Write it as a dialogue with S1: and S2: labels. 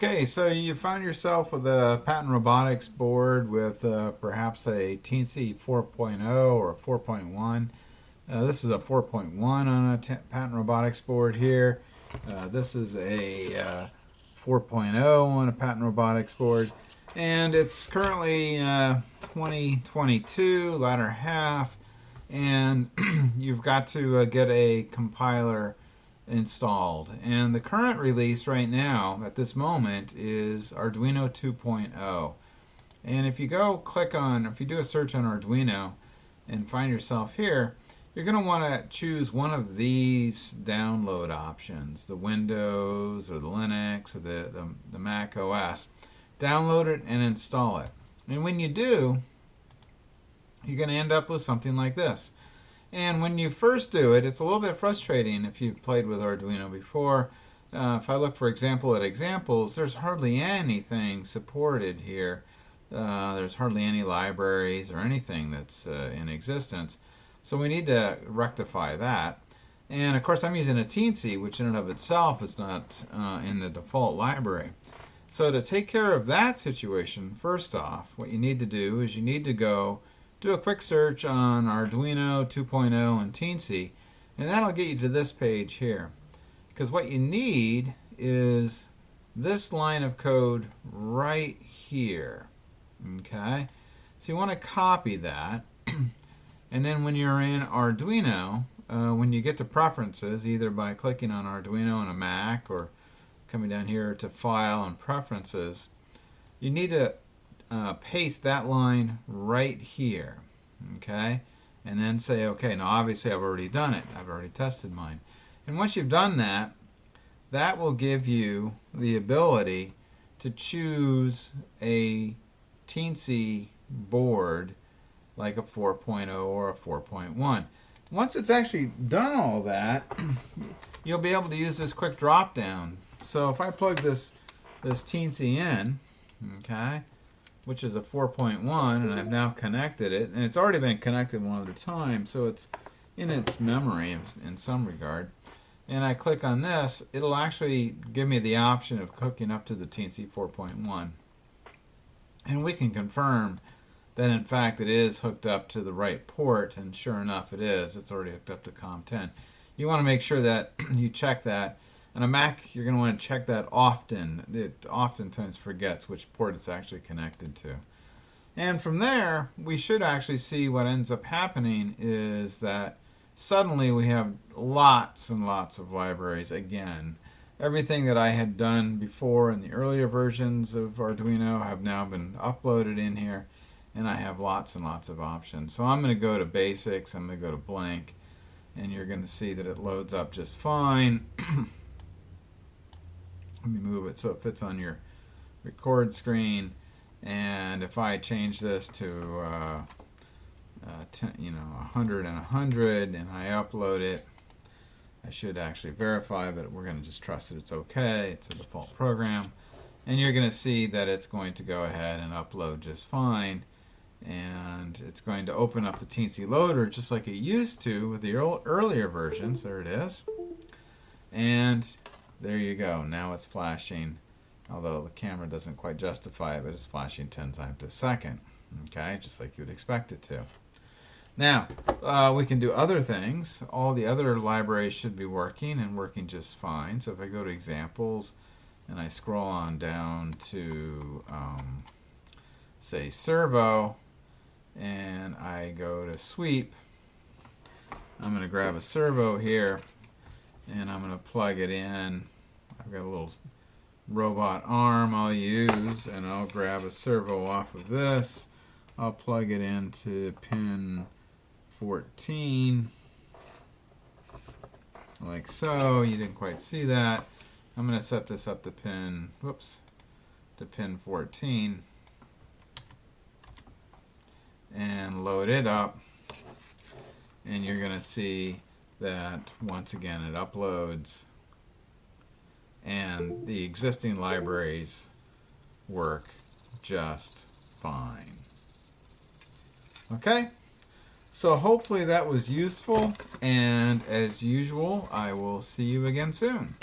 S1: Okay, so you found yourself with a Patton Robotics board with perhaps a Teensy 4.0 or a 4.1. This is a 4.1 on a Patton Robotics board here. This is a 4.0 on a Patton Robotics board. And it's currently 2022, latter half, and you've got to get a compiler installed. And the current release right now, at this moment, is Arduino 2.0. And if you if you do a search on Arduino and find yourself here, you're going to want to choose one of these download options, the Windows or the Linux or the Mac OS. Download it and install it. And when you do, you're going to end up with something like this. And when you first do it, it's a little bit frustrating if you've played with Arduino before. If I look, for example, at examples, there's hardly anything supported here. There's hardly any libraries or anything that's in existence. So we need to rectify that. And of course, I'm using a Teensy, which in and of itself is not in the default library. So to take care of that situation, first off, what you need to do is you need to go do a quick search on Arduino 2.0 and Teensy, and that'll get you to this page here. Because what you need is this line of code right here. Okay? So you want to copy that, and then when you're in Arduino, when you get to Preferences, either by clicking on Arduino on a Mac or coming down here to File and Preferences, you need to paste that line right here, okay? And then say, okay, now obviously I've already done it. I've already tested mine. And once you've done that, that will give you the ability to choose a Teensy board like a 4.0 or a 4.1. Once it's actually done all that, you'll be able to use this quick drop down. So if I plug this Teensy in, okay, which is a 4.1, and I've now connected it, and it's already been connected one at a time, so it's in its memory in some regard. And I click on this, it'll actually give me the option of hooking up to the Teensy 4.1. And we can confirm that in fact it is hooked up to the right port, and sure enough it is. It's already hooked up to COM10. You want to make sure that you check that. On a Mac, you're going to want to check that often. It oftentimes forgets which port it's actually connected to. And from there, we should actually see what ends up happening is that suddenly we have lots and lots of libraries again. Everything that I had done before in the earlier versions of Arduino have now been uploaded in here, and I have lots and lots of options. So I'm going to go to Basics, I'm going to go to Blank, and you're going to see that it loads up just fine. Let me move it so it fits on your record screen, and if I change this to 100 and 100 and I upload it, I should actually verify, but we're going to just trust that it's okay. It's a default program, and you're going to see that it's going to go ahead and upload just fine, and it's going to open up the Teensy loader just like it used to with the earlier versions. There it is, and there you go. Now it's flashing, although the camera doesn't quite justify it, but it's flashing 10 times a second. Okay, just like you would expect it to. Now, we can do other things. All the other libraries should be working and working just fine. So if I go to Examples and I scroll on down to, say, Servo, and I go to Sweep, I'm going to grab a servo here, and I'm going to plug it in. I've got a little robot arm I'll use, and I'll grab a servo off of this. I'll plug it into pin 14, like so. You didn't quite see that. I'm going to set this up to pin 14, and load it up, and you're going to see that once again it uploads, and the existing libraries work just fine. Okay, so hopefully that was useful, and as usual, I will see you again soon.